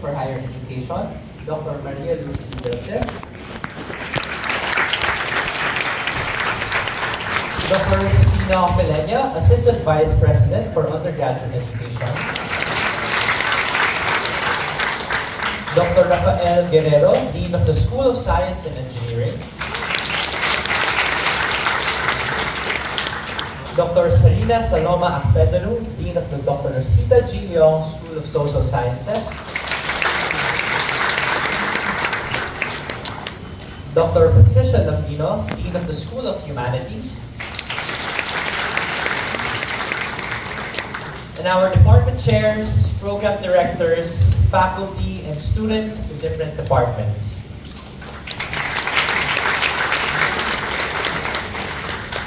for Higher Education, Dr. Maria Lucy Vilches. Dr. Josefina Pelena, Assistant Vice President for Undergraduate Education. Dr. Rafael Guerrero, Dean of the School of Science and Engineering. Dr. Sarina Saloma Akpedanu, Dean of the Dr. Rosita G. Leong School of Social Sciences. Dr. Patricia Lambino, Dean of the School of Humanities. And our department chairs, program directors, faculty, and students of the different departments.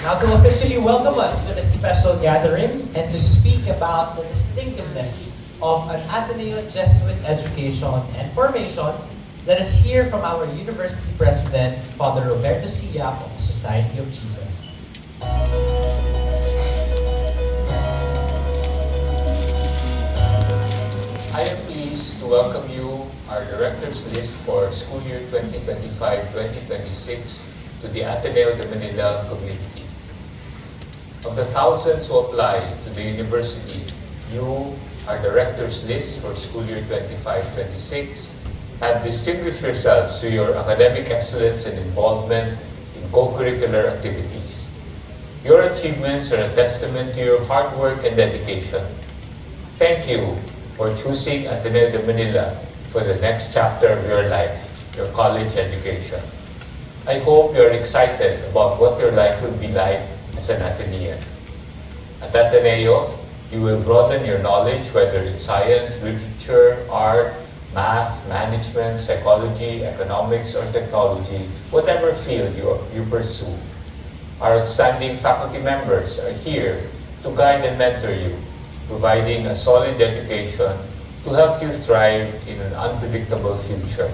Now to officially welcome us to this special gathering and to speak about the distinctiveness of an Ateneo Jesuit education and formation, let us hear from our University President, Father Roberto Siap of the Society of Jesus. I am pleased to welcome you, our Directors List for school year 2025-2026 to the Ateneo de Manila community. Of the thousands who applied to the university, you, our Directors List for school year 25-26, have distinguished yourselves through your academic excellence and involvement in co-curricular activities. Your achievements are a testament to your hard work and dedication. Thank you for choosing Ateneo de Manila for the next chapter of your life, your college education. I hope you're excited about what your life will be like as an Atenean. At Ateneo, you will broaden your knowledge, whether in science, literature, art, math, management, psychology, economics, or technology, whatever field you pursue. Our outstanding faculty members are here to guide and mentor you, providing a solid education to help you thrive in an unpredictable future.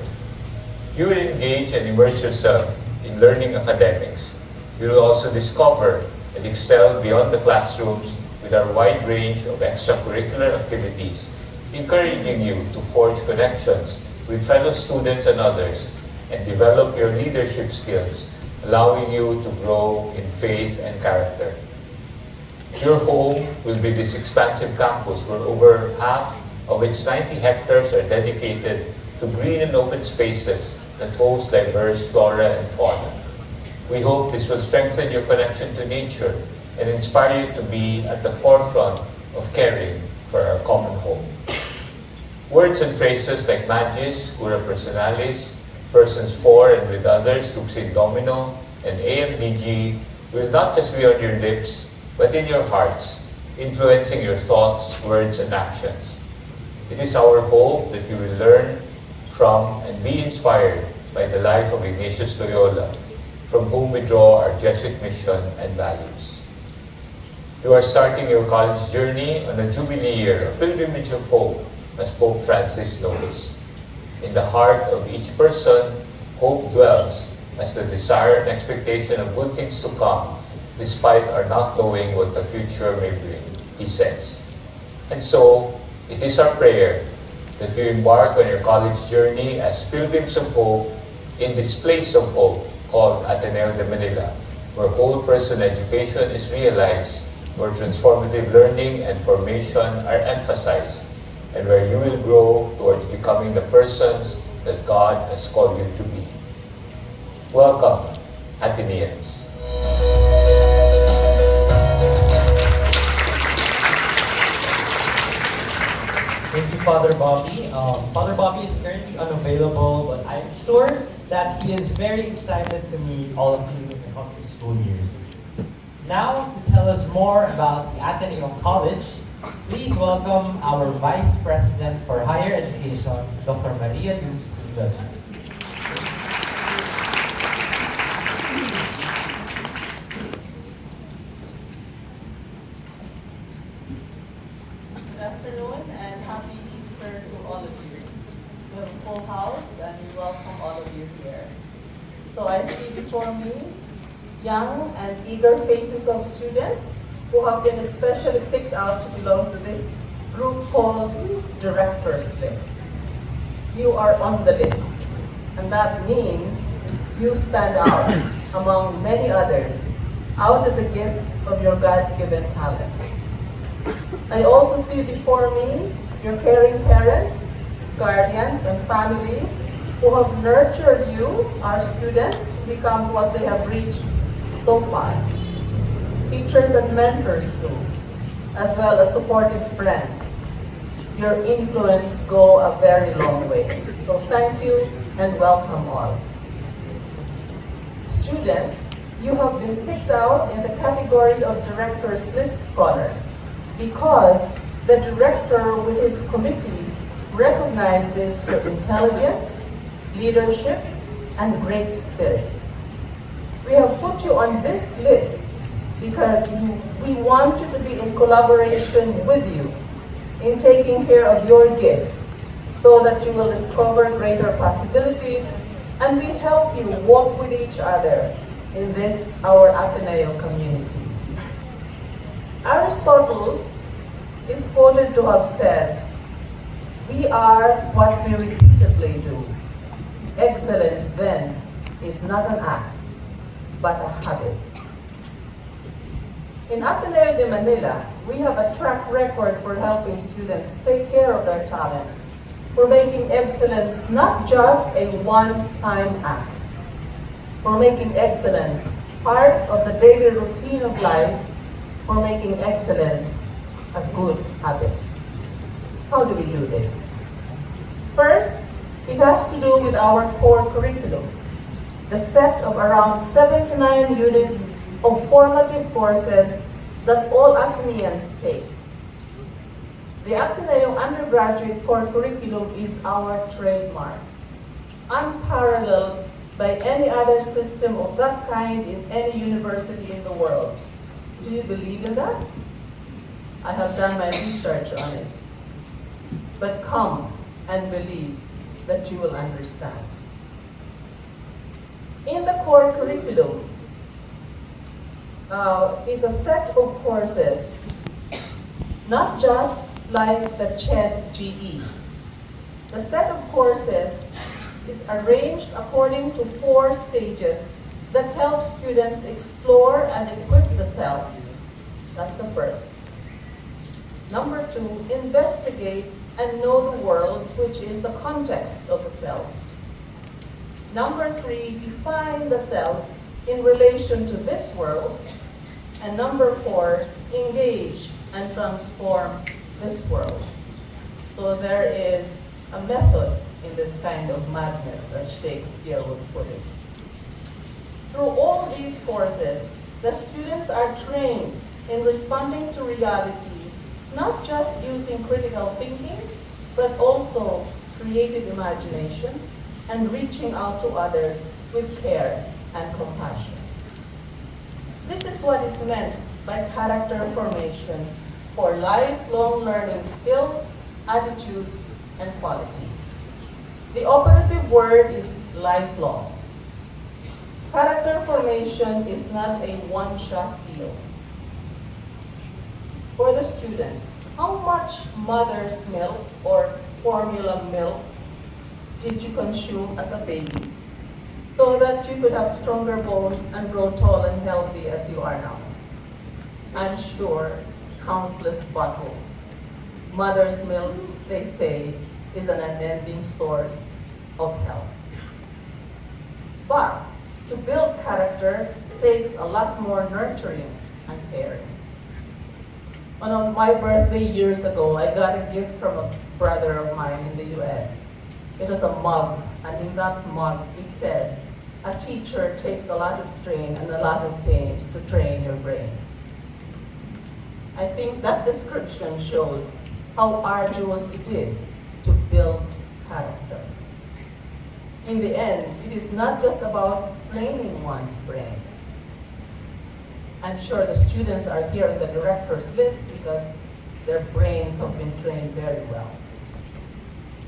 You will engage and immerse yourself in learning academics. You will also discover and excel beyond the classrooms with our wide range of extracurricular activities, encouraging you to forge connections with fellow students and others and develop your leadership skills, allowing you to grow in faith and character. Your home will be this expansive campus where over half of its 90 hectares are dedicated to green and open spaces that host diverse flora and fauna. We hope this will strengthen your connection to nature and inspire you to be at the forefront of caring for our common home. Words and phrases like magis, cura personalis, persons for and with others, lux in domino, and AMDG will not just be on your lips, but in your hearts, influencing your thoughts, words, and actions. It is our hope that you will learn from and be inspired by the life of Ignatius Loyola, from whom we draw our Jesuit mission and values. You are starting your college journey on a jubilee year, a pilgrimage of hope, as Pope Francis knows. In the heart of each person, hope dwells as the desire and expectation of good things to come, despite our not knowing what the future may bring, he says. And so, it is our prayer that you embark on your college journey as pilgrims of hope in this place of hope called Ateneo de Manila, where whole person education is realized, where transformative learning and formation are emphasized, and where you will grow towards becoming the persons that God has called you to be. Welcome, Ateneans. Thank you, Father Bobby. Father Bobby is currently unavailable, but I'm sure that he is very excited to meet all of you in the coming school year. Now, to tell us more about the Ateneo College, please welcome our Vice President for Higher Education, Dr. Maria Lucy Vilches. Good afternoon and happy Easter to all of you. We have a full house and we welcome all of you here. So I see before me young and eager faces of students who have been especially picked out to belong to this group called Directors List. you are on the list. And that means you stand out among many others out of the gift of your God-given talents. I also see before me your caring parents, guardians, and families who have nurtured you, our students, to become what they have reached so far. Teachers and mentors too, as well as supportive friends. Your influence go a very long way. So thank you and welcome all. Students, you have been picked out in the category of Director's List Scholars because the director with his committee recognizes your intelligence, leadership, and great spirit. We have put you on this list because we want you to be in collaboration with you in taking care of your gift so that you will discover greater possibilities and we help you walk with each other in this, our Ateneo community. Aristotle is quoted to have said, "We are what we repeatedly do. Excellence then is not an act, but a habit." In Ateneo de Manila, we have a track record for helping students take care of their talents, for making excellence not just a one-time act, for making excellence part of the daily routine of life, for making excellence a good habit. How do we do this? First, it has to do with our core curriculum, the set of around 79 units of formative courses that all Ateneans take. The Ateneo undergraduate core curriculum is our trademark, unparalleled by any other system of that kind in any university in the world. Do you believe in that? I have done my research on it. But come and believe that you will understand. In the core curriculum is a set of courses, not just like the CHED GE. The set of courses is arranged according to 4 stages that help students explore and equip the self. That's the first. Number 2, investigate and know the world, which is the context of the self. Number 3, define the self in relation to this world. And number 4, engage and transform this world. So there is a method in this kind of madness, as Shakespeare would put it. Through all these courses, the students are trained in responding to realities, not just using critical thinking, but also creative imagination and reaching out to others with care and compassion. This is what is meant by character formation for lifelong learning skills, attitudes, and qualities. The operative word is lifelong. Character formation is not a one-shot deal. For the students, how much mother's milk or formula milk did you consume as a baby so that you could have stronger bones and grow tall and healthy as you are now? I'm sure countless bottles. Mother's milk, they say, is an unending source of health. But to build character takes a lot more nurturing and caring. On my birthday years ago, I got a gift from a brother of mine in the US. It was a mug, and in that mug it says, "A teacher takes a lot of strain and a lot of pain to train your brain." I think that description shows how arduous it is to build character. In the end, it is not just about training one's brain. I'm sure the students are here on the director's list because their brains have been trained very well.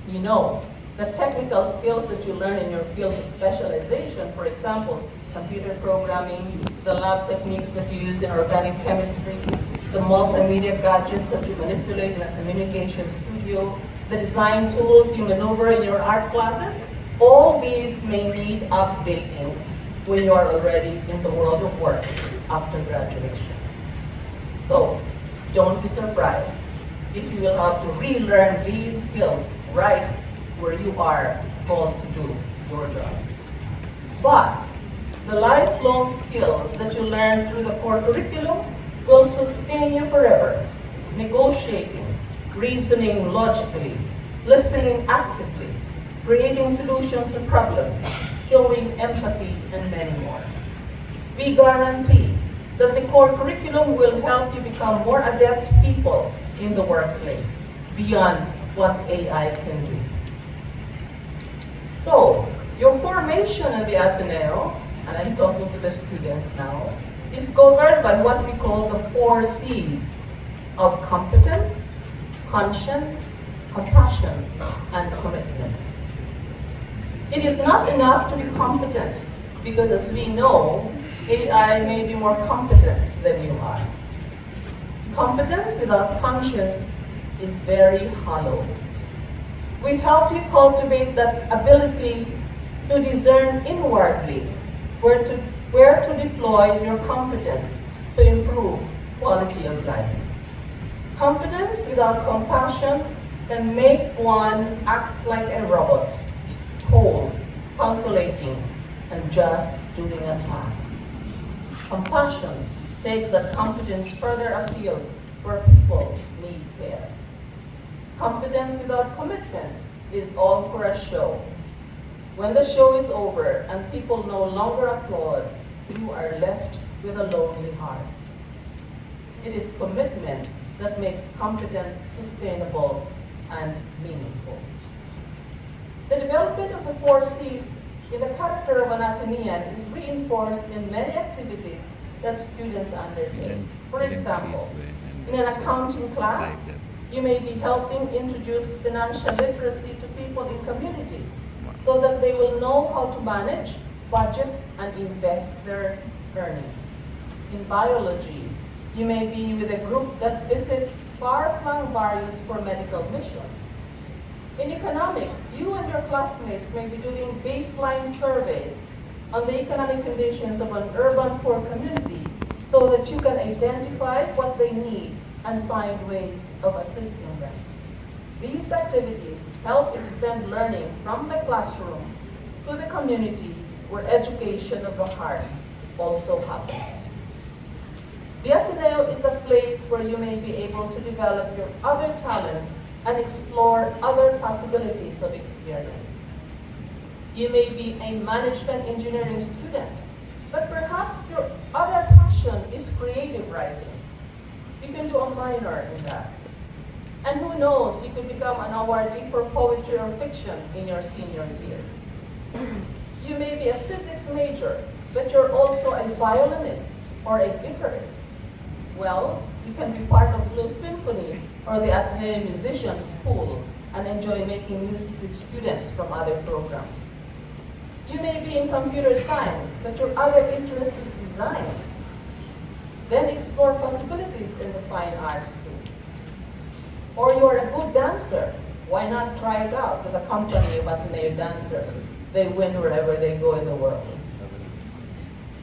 You know, the technical skills that you learn in your fields of specialization, for example, computer programming, the lab techniques that you use in organic chemistry, the multimedia gadgets that you manipulate in a communication studio, the design tools you maneuver in your art classes, all these may need updating when you are already in the world of work after graduation. So, don't be surprised if you will have to relearn these skills right where you are called to do your job. But the lifelong skills that you learn through the core curriculum will sustain you forever. Negotiating, reasoning logically, listening actively, creating solutions to problems, showing empathy, and many more. We guarantee that the core curriculum will help you become more adept people in the workplace beyond what AI can do. So, your formation in the Ateneo, and I'm talking to the students now, is governed by what we call the 4 C's of competence, conscience, compassion, and commitment. It is not enough to be competent because, as we know, AI may be more competent than you are. Competence without conscience is very hollow. We help you cultivate that ability to discern inwardly where to deploy your competence to improve quality of life. Competence without compassion can make one act like a robot, cold, calculating, and just doing a task. Compassion takes that competence further afield where people need care. Competence without commitment is all for a show. When the show is over and people no longer applaud, you are left with a lonely heart. It is commitment that makes competent, sustainable, and meaningful. The development of the 4 C's in the character of an Atenean is reinforced in many activities that students undertake. For example, in an accounting class, you may be helping introduce financial literacy to people in communities so that they will know how to manage, budget, and invest their earnings. In biology, you may be with a group that visits far-flung barrios for medical missions. In economics, you and your classmates may be doing baseline surveys on the economic conditions of an urban poor community so that you can identify what they need and find ways of assisting them. These activities help extend learning from the classroom to the community where education of the heart also happens. The Ateneo is a place where you may be able to develop your other talents and explore other possibilities of experience. You may be a management engineering student, but perhaps your other passion is creative writing. You can do a minor in that. And who knows, you could become an awardee for poetry or fiction in your senior year. You may be a physics major, but you're also a violinist or a guitarist. Well, you can be part of Blue Symphony or the Ateneo Musicians Pool and enjoy making music with students from other programs. You may be in computer science, but your other interest is design. Then explore possibilities in the fine arts too. Or you're a good dancer. Why not try it out with a company of Ateneo dancers? They win wherever they go in the world.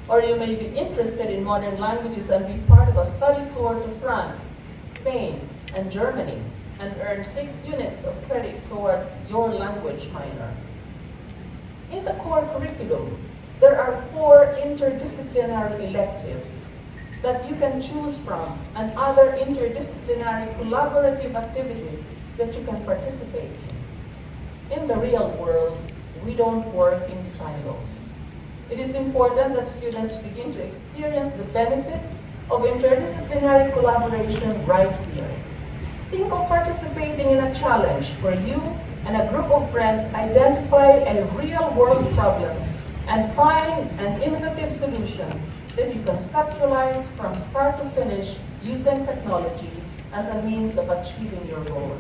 Or you may be interested in modern languages and be part of a study tour to France, Spain, and Germany, and earn 6 units of credit toward your language minor. In the core curriculum, there are 4 interdisciplinary electives that you can choose from and other interdisciplinary collaborative activities that you can participate in. In the real world, we don't work in silos. It is important that students begin to experience the benefits of interdisciplinary collaboration right here. Think of participating in a challenge where you and a group of friends identify a real-world problem and find an innovative solution that you conceptualize from start to finish using technology as a means of achieving your goal.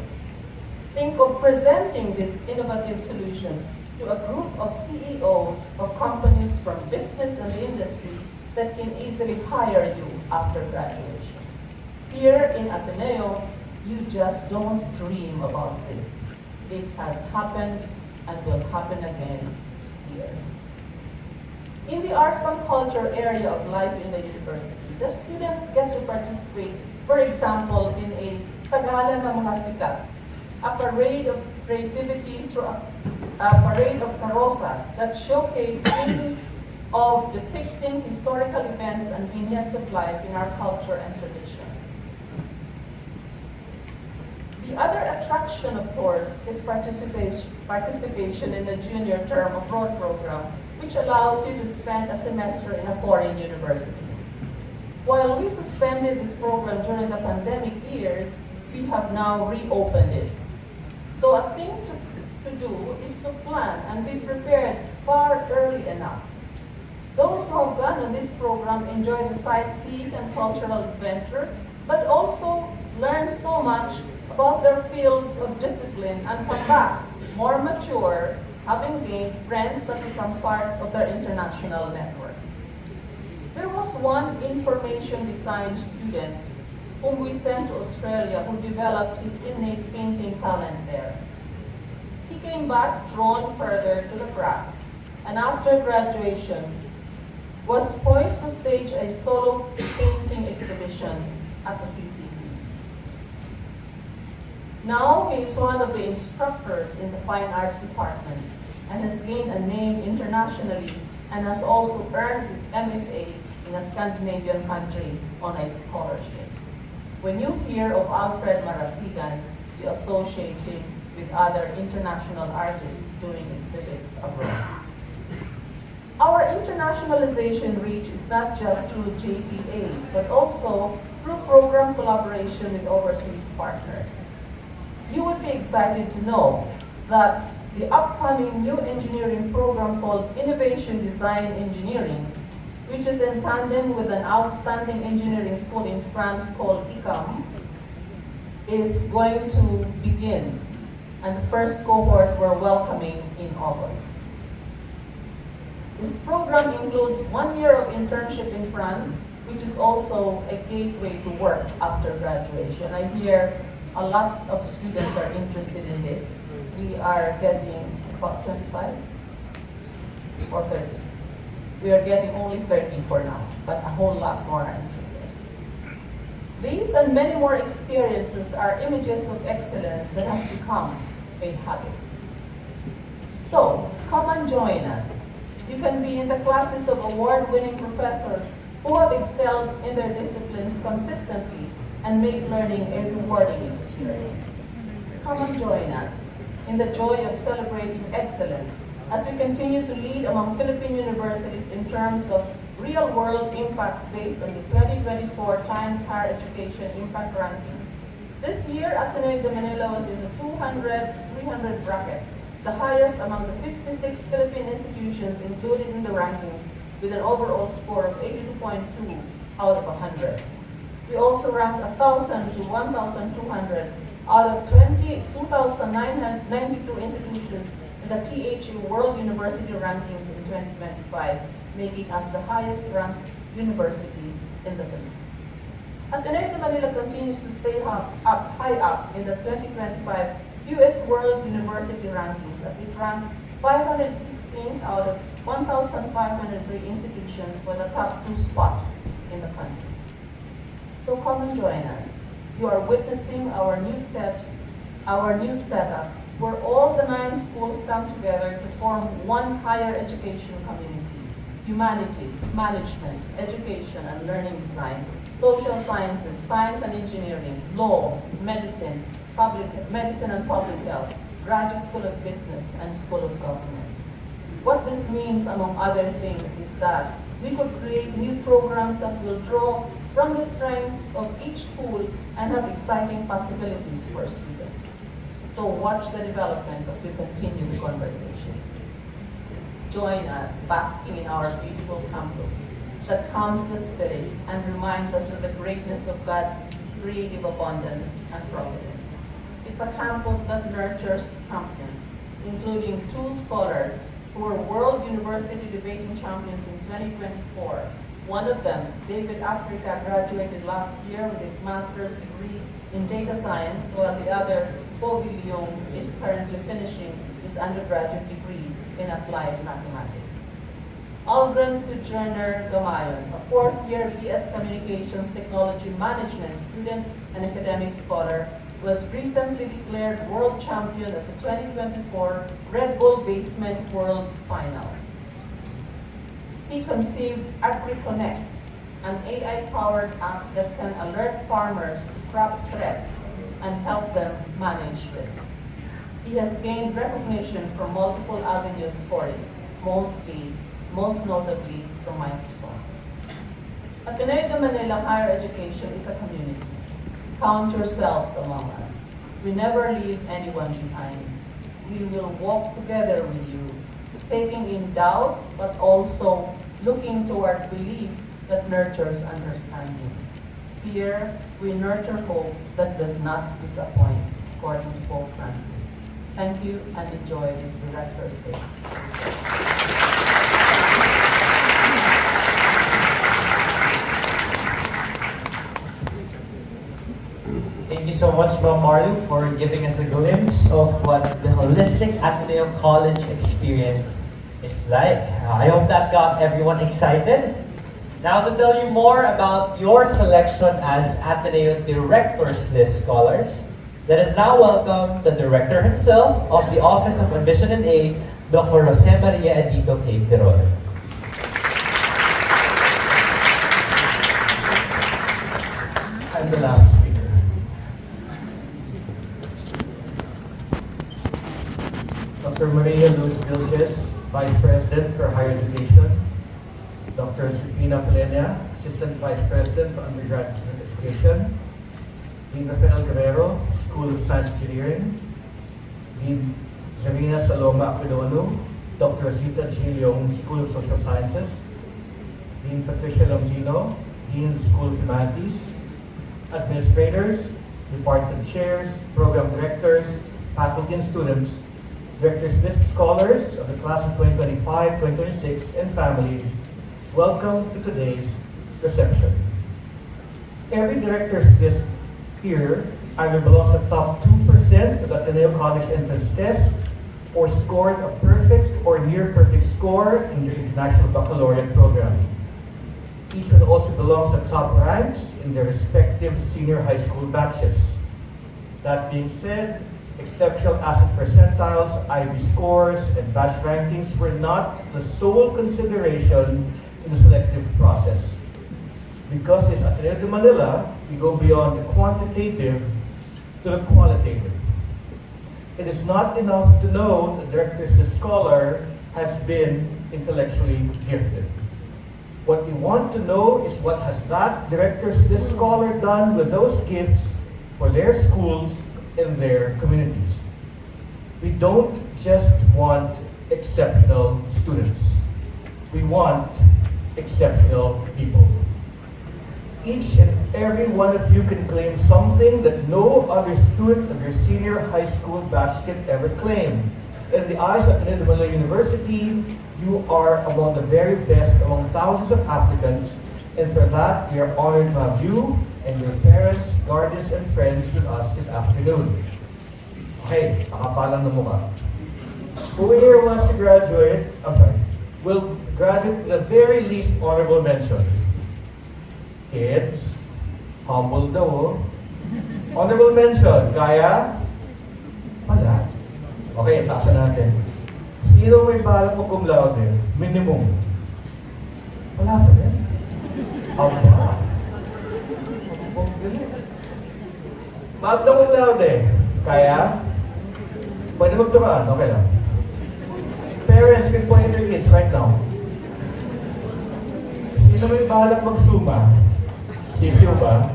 Think of presenting this innovative solution to a group of CEOs of companies from business and the industry that can easily hire you after graduation. Here in Ateneo, you just don't dream about this. It has happened and will happen again here. In the arts and culture area of life in the university, the students get to participate, for example, in a Tagalan na mga sikat, a parade of creativity through a parade of carrozas that showcase themes of depicting historical events and vignettes of life in our culture and tradition. The other attraction, of course, is participation in the junior term abroad program, which allows you to spend a semester in a foreign university. While we suspended this program during the pandemic years, we have now reopened it. So a thing to do is to plan and be prepared far early enough. Those who have gone on this program enjoy the sightseeing and cultural adventures, but also learn so much about their fields of discipline and come back more mature, having gained friends that become part of their international network. There was one information design student whom we sent to Australia who developed his innate painting talent there. He came back drawn further to the craft, and after graduation was poised to stage a solo painting exhibition at the CCP. Now he is one of the instructors in the Fine Arts Department and has gained a name internationally and has also earned his MFA in a Scandinavian country on a scholarship. When you hear of Alfred Marasigan, you associate him with other international artists doing exhibits abroad. Our internationalization reach is not just through JTAs, but also through program collaboration with overseas partners. You would be excited to know that the upcoming new engineering program called Innovation Design Engineering, which is in tandem with an outstanding engineering school in France called ICAM, is going to begin, and the first cohort we're welcoming in August. This program includes 1 year of internship in France, which is also a gateway to work after graduation. I hear a lot of students are interested in this. We are getting about 25 or 30. We are getting only 30 for now, but a whole lot more are interested. These and many more experiences are images of excellence that has become a habit. So, come and join us. You can be in the classes of award-winning professors who have excelled in their disciplines consistently and make learning a rewarding experience. Come and join us in the joy of celebrating excellence as we continue to lead among Philippine universities in terms of real-world impact based on the 2024 Times Higher Education Impact Rankings. This year, Ateneo de Manila was in the 200 to 300 bracket, the highest among the 56 Philippine institutions included in the rankings, with an overall score of 82.2 out of 100. We also ranked 1,000 to 1,200 out of 2,992 institutions in the THU World University Rankings in 2025, making us the highest ranked university in the Philippines. Ateneo de Manila continues to stay high up in the 2025 US World University Rankings as it ranked 516th out of 1,503 institutions for the top 2 spot in the country. So come and join us. You are witnessing our new setup, where all the 9 schools come together to form one higher education community: humanities, management, education and learning design, social sciences, science and engineering, law, medicine and public health, graduate school of business, and school of government. What this means, among other things, is that we could create new programs that will draw from the strengths of each school and have exciting possibilities for students. So watch the developments as we continue the conversations. Join us basking in our beautiful campus that calms the spirit and reminds us of the greatness of God's creative abundance and providence. It's a campus that nurtures champions, including 2 scholars who were World University Debating Champions in 2024. One of them, David Africa, graduated last year with his master's degree in data science, while the other, Bobby Leong is currently finishing his undergraduate degree in applied mathematics. Aldrin Sojourner Gamayon, a fourth-year BS Communications Technology Management student and academic scholar, was recently declared world champion at the 2024 Red Bull Basement World Final. He conceived AgriConnect, an AI-powered app that can alert farmers to crop threats and help them manage risk. He has gained recognition from multiple avenues for it, most notably from Microsoft. Ateneo de Manila Higher Education is a community. Count yourselves among us. We never leave anyone behind. We will walk together with you, taking in doubts, but also looking toward belief that nurtures understanding. Here, we nurture hope that does not disappoint, according to Pope Francis. Thank you and enjoy this Director's List. Thank you so much, Ma'am Maru, for giving us a glimpse of what the holistic Ateneo College experience is like. I hope that got everyone excited. Now to tell you more about your selection as Ateneo Director's List Scholars, let us now welcome the Director himself of the Office of Admission and Aid, Dr. Jose Maria Edito K. Tirol. I'm the last speaker. Dr. Maria Luz Vilches, Vice President for Higher Education. Dr. Sufina Felenia, Assistant Vice President for Undergraduate Education. Dean Rafael Guerrero, School of Science Engineering. Dean Zarina Saloma Aquidonu, Dr. Rosita G. Leong, School of Social Sciences. Dean Patricia Lombino, Dean of School of Humanities. Administrators, department chairs, program directors, faculty and students, Director's List Scholars of the class of 2025-2026 and family, welcome to today's reception. Every Director's List here either belongs to the top 2% of the Ateneo College entrance test or scored a perfect or near perfect score in their International Baccalaureate program. Each one also belongs to the top ranks in their respective senior high school batches. That being said, exceptional asset percentiles, IB scores, and batch rankings were not the sole consideration in the selective process. Because it's Ateneo de Manila, we go beyond the quantitative to the qualitative. It is not enough to know the Director's List Scholar has been intellectually gifted. What we want to know is what has that Director's List Scholar done with those gifts for their schools and their communities. We don't just want exceptional students. We want exceptional people. Each and every one of you can claim something that no other student of your senior high school batch can ever claim. In the eyes of Ateneo de Manila University, you are among the very best among thousands of applicants, and for that, we are honored to have you and your parents, guardians, and friends with us this afternoon. Okay, makapalang na mukha. Who here wants to graduate, will graduate with the very least honorable mention? Kids, humble daw, oh. Honorable mention, kaya? Wala. Okay, taasan natin. Sino may balak mo cum laude? Minimum. Wala pa din. Aba. Magna cum laude. Kaya? Pwede magturaan. Okay lang. Parents can point at their kids right now. Sino may balak mag-suma? Sisiyo ba?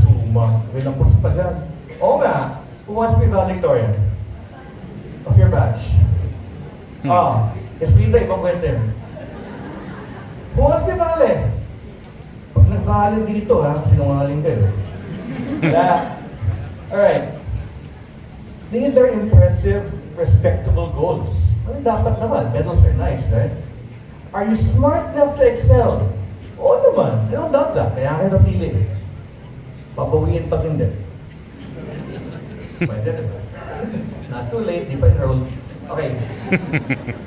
Suma. May lampos pa dyan. Oo nga. Who wants to be valedictorian? Of your batch? Esplita, ibang kwento yun. Who wants to be vale? Pag nag-vale dito, ha? Sinungaling kayo. Yeah. Alright. These are impressive, respectable goals. Ano dapat naman? Medals are nice, right? Are you smart enough to excel? Oo naman. I don't doubt that. Kaya kayo napili. Pabawiin pag hindi. Pwede, diba? Not too late, di pa enrolled. Okay.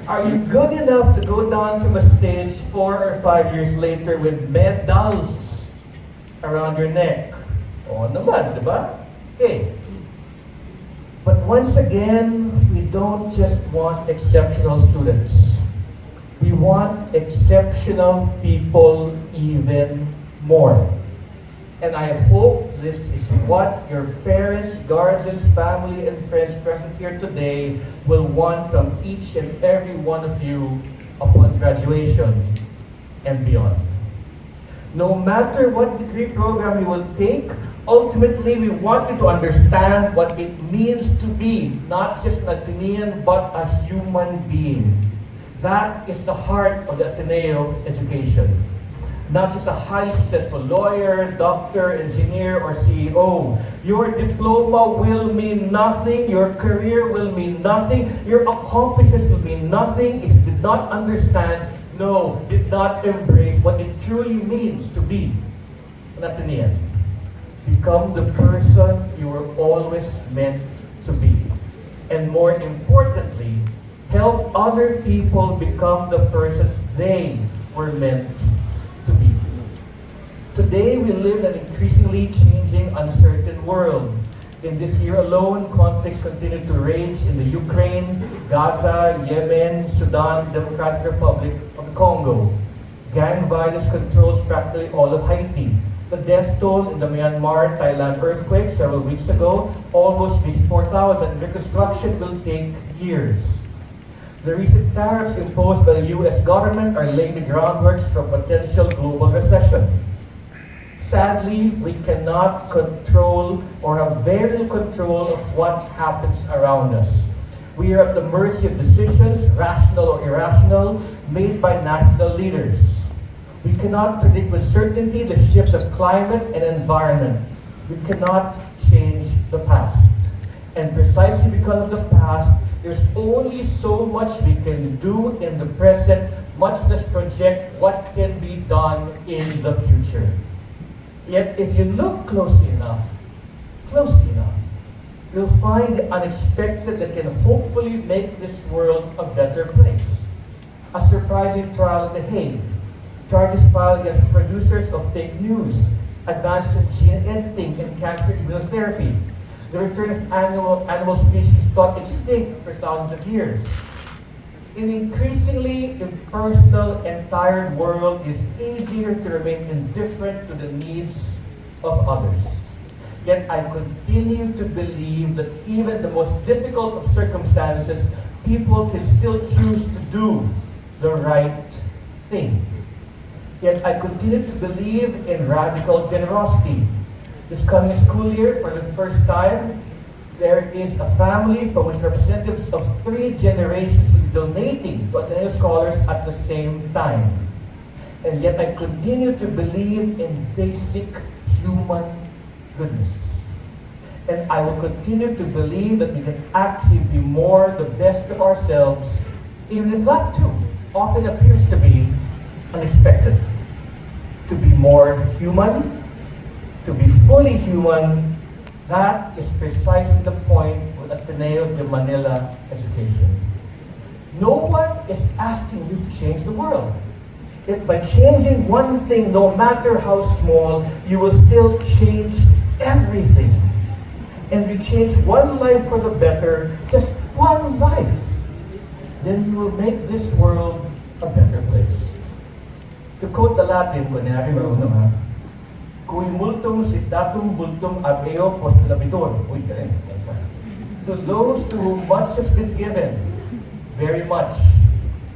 Are you good enough to go down from a stage 4 or 5 years later with medals around your neck? Oo naman, di ba? Okay. But once again, we don't just want exceptional students. We want exceptional people even more. And I hope this is what your parents, guardians, family, and friends present here today will want from each and every one of you upon graduation and beyond. No matter what degree program you will take, ultimately we want you to understand what it means to be not just an Atenean but a human being. That is the heart of the Ateneo education. Not just a highly successful lawyer, doctor, engineer, or CEO. Your diploma will mean nothing, your career will mean nothing, your accomplishments will mean nothing if you did not understand, did not embrace what it truly means to be an Atenean. Become the person you were always meant to be. And more importantly, help other people become the persons they were meant to be. Today, we live in an increasingly changing, uncertain world. In this year alone, conflicts continue to rage in the Ukraine, Gaza, Yemen, Sudan, Democratic Republic of the Congo. Gang violence controls practically all of Haiti. The death toll in the Myanmar, Thailand earthquake several weeks ago almost reached 4,000. Reconstruction will take years. The recent tariffs imposed by the U.S. government are laying the groundwork for potential global recession. Sadly, we cannot control or have very little control of what happens around us. We are at the mercy of decisions, rational or irrational, made by national leaders. We cannot predict with certainty the shifts of climate and environment. We cannot change the past. And precisely because of the past, there's only so much we can do in the present, much less project what can be done in the future. Yet if you look closely enough, you'll find the unexpected that can hopefully make this world a better place. A surprising trial at The Hague. Charges filed against producers of fake news, advances in gene editing and cancer immunotherapy, the return of animal species thought extinct for thousands of years. In an increasingly impersonal and tired world, it is easier to remain indifferent to the needs of others. Yet I continue to believe that even the most difficult of circumstances, people can still choose to do the right thing. Yet I continue to believe in radical generosity. This coming school year, for the first time, there is a family from which representatives of 3 generations will be donating to Ateneo scholars at the same time. And yet I continue to believe in basic human goodness. And I will continue to believe that we can actually be more the best of ourselves, even if that too often appears to be unexpected. To be more human, to be fully human, that is precisely the point with Ateneo de Manila education. No one is asking you to change the world. Yet by changing one thing, no matter how small, you will still change everything. And we change one life for the better, just one life, then you will make this world a better place. To quote the Latin, kunyari marunong ha, Cui multum citatum multum ab eo postulabitur. Uy, galing. To those to whom much has been given, very much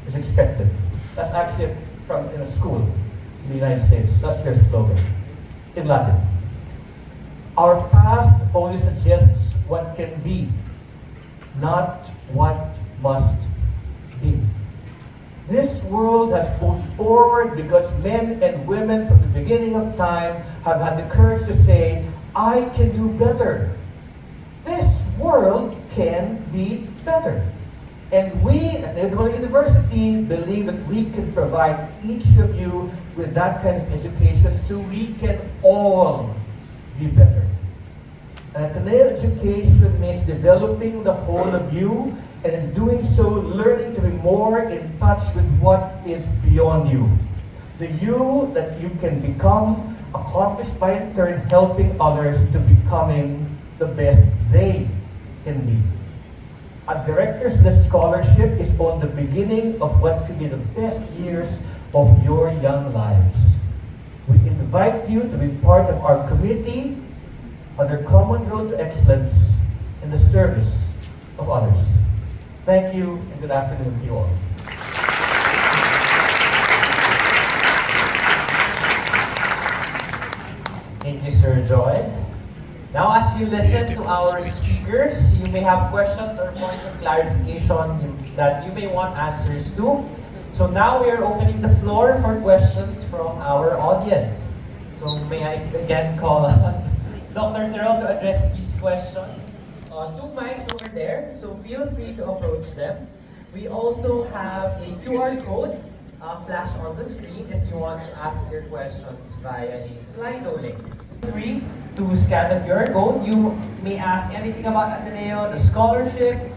is expected. That's actually from in a school in the United States. That's their slogan in Latin. Our past only suggests what can be, not what must be. This world has moved forward because men and women from the beginning of time have had the courage to say, I can do better. This world can be better. And we at Ateneo University believe that we can provide each of you with that kind of education so we can all be better. Ateneo education means developing the whole of you, and in doing so, learning to be more in touch with what is beyond you. The you that you can become, accomplished by in turn helping others to becoming the best they can be. A director's list scholarship is on the beginning of what could be the best years of your young lives. We invite you to be part of our community on our common road to excellence in the service of others. Thank you and good afternoon to you all. Thank you, Sir Joy. Now, as you listen to our speakers, you may have questions or points of clarification that you may want answers to. So now we are opening the floor for questions from our audience. So may I again call on Dr. Terrell to address these questions. Two mics over there, so feel free to approach them. We also have a QR code flash on the screen if you want to ask your questions via a Slido link. Feel free to scan the QR code. You may ask anything about Ateneo, the scholarship,